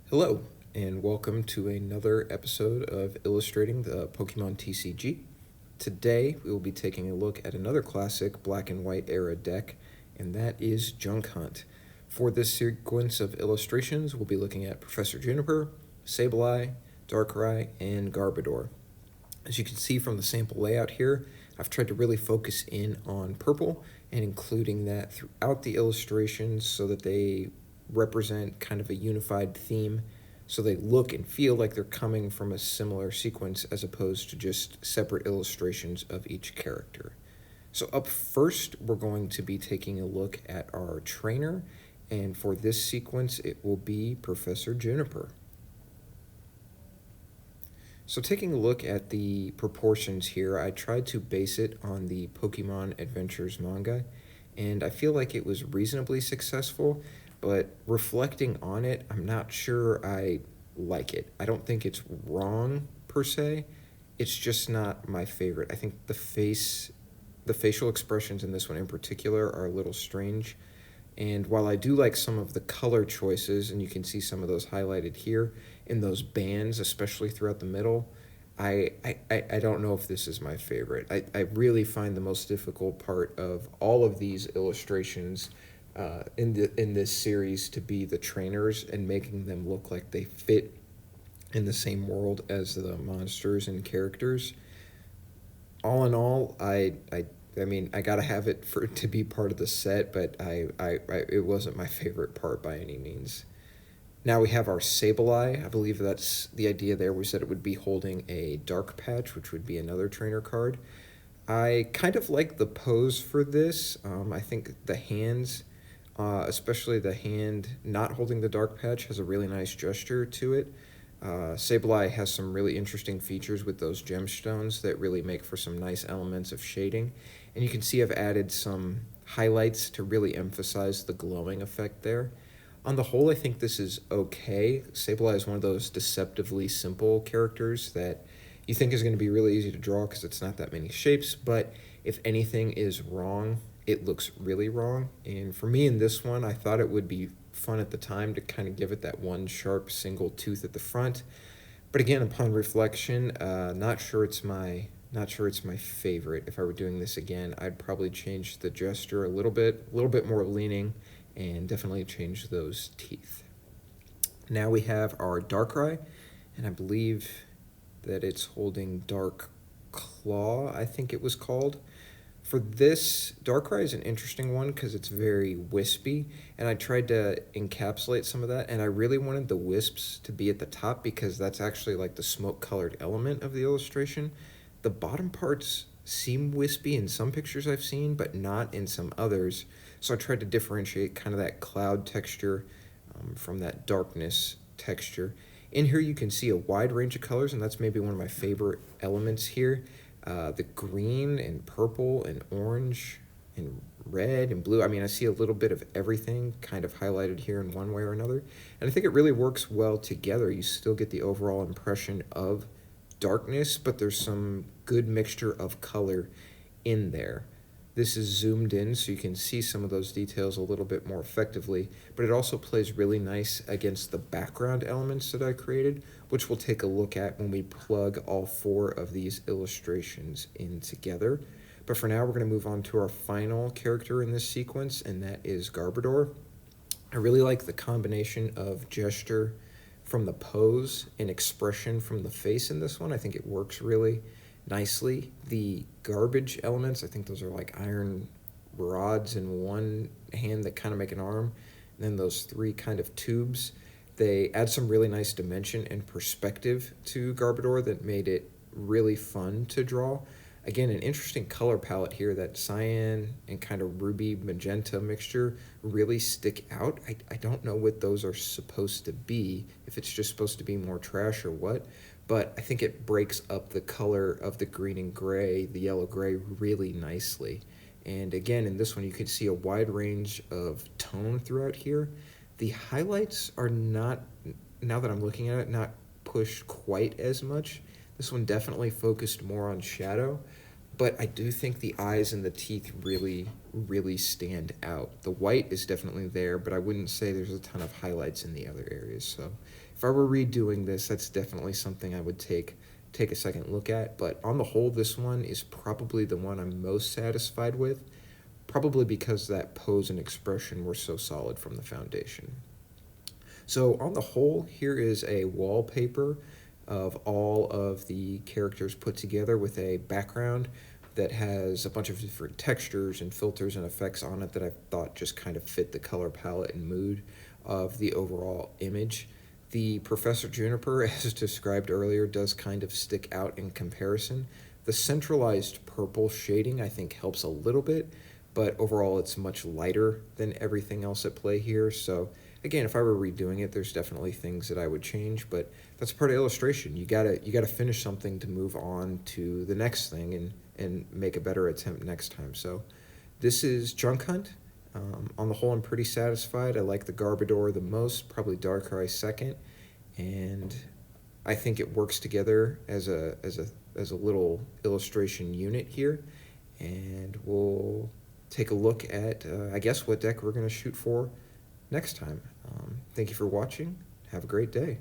Hello, and welcome to another episode of Illustrating the Pokemon TCG. Today, we will be taking a look at another classic black and white era deck, and that is Junk Hunt. For this sequence of illustrations, we'll be looking at Professor Juniper, Sableye, Darkrai, and Garbodor. As you can see from the sample layout here, I've tried to really focus in on purple and including that throughout the illustrations so that they represent kind of a unified theme, so they look and feel like they're coming from a similar sequence as opposed to just separate illustrations of each character. So up first, we're going to be taking a look at our trainer, and for this sequence, it will be Professor Juniper. So taking a look at the proportions here, I tried to base it on the Pokemon Adventures manga, and I feel like it was reasonably successful, but reflecting on it, I'm not sure I like it. I don't think it's wrong per se. It's just not my favorite. I think the facial expressions in this one in particular are a little strange. And while I do like some of the color choices, and you can see some of those highlighted here in those bands, especially throughout the middle, I don't know if this is my favorite. I really find the most difficult part of all of these illustrations in this series to be the trainers and making them look like they fit in the same world as the monsters and characters. All in all, I mean, I gotta have it for it to be part of the set, but it wasn't my favorite part by any means. Now we have our Sableye. I believe that's the idea there was that it would be holding a Dark Patch, which would be another trainer card. I kind of like the pose for this. I think the hands, especially the hand not holding the Dark Patch, has a really nice gesture to it. Sableye has some really interesting features with those gemstones that really make for some nice elements of shading. And you can see I've added some highlights to really emphasize the glowing effect there. On the whole, I think this is okay. Sableye is one of those deceptively simple characters that you think is going to be really easy to draw because it's not that many shapes, but if anything is wrong, it looks really wrong. And for me in this one, I thought it would be fun at the time to kind of give it that one sharp single tooth at the front. But again, upon reflection, not sure it's my favorite. If I were doing this again, I'd probably change the gesture a little bit more leaning, and definitely change those teeth. Now we have our Darkrai, and I believe that it's holding Dark Claw, I think it was called. For this, Darkrai is an interesting one because it's very wispy, and I tried to encapsulate some of that, and I really wanted the wisps to be at the top because that's actually like the smoke-colored element of the illustration. The bottom parts seem wispy in some pictures I've seen, but not in some others, so I tried to differentiate kind of that cloud texture from that darkness texture. In here you can see a wide range of colors, and that's maybe one of my favorite elements here. The green and purple and orange and red and blue. I mean, I see a little bit of everything kind of highlighted here in one way or another. And I think it really works well together. You still get the overall impression of darkness, but there's some good mixture of color in there. This is zoomed in so you can see some of those details a little bit more effectively, but it also plays really nice against the background elements that I created, which we'll take a look at when we plug all four of these illustrations in together. But for now, we're going to move on to our final character in this sequence, and that is Garbodor. I really like the combination of gesture from the pose and expression from the face in this one. I think it works really nicely. The garbage elements, I think those are like iron rods in one hand that kind of make an arm, and then those three kind of tubes, they add some really nice dimension and perspective to Garbodor that made it really fun to draw. Again, an interesting color palette here. That cyan and kind of ruby magenta mixture really stick out. I don't know what those are supposed to be, if it's just supposed to be more trash or what, but I think it breaks up the color of the green and gray, the yellow-gray, really nicely. And again, in this one, you can see a wide range of tone throughout here. The highlights are not, now that I'm looking at it, not pushed quite as much. This one definitely focused more on shadow, but I do think the eyes and the teeth really, really stand out. The white is definitely there, but I wouldn't say there's a ton of highlights in the other areas. So if I were redoing this, that's definitely something I would take a second look at. But on the whole, this one is probably the one I'm most satisfied with, probably because that pose and expression were so solid from the foundation. So on the whole, here is a wallpaper of all of the characters put together with a background that has a bunch of different textures and filters and effects on it that I thought just kind of fit the color palette and mood of the overall image. The Professor Juniper, as described earlier, does kind of stick out in comparison. The centralized purple shading, I think, helps a little bit, but overall it's much lighter than everything else at play here. So again, if I were redoing it, there's definitely things that I would change, but that's part of illustration. You gotta finish something to move on to the next thing and make a better attempt next time. So this is Junk Hunt. On the whole, I'm pretty satisfied. I like the Garbodor the most, probably Darkrai second, and I think it works together as a little illustration unit here. And we'll take a look at, I guess, what deck we're going to shoot for next time. Thank you for watching. Have a great day.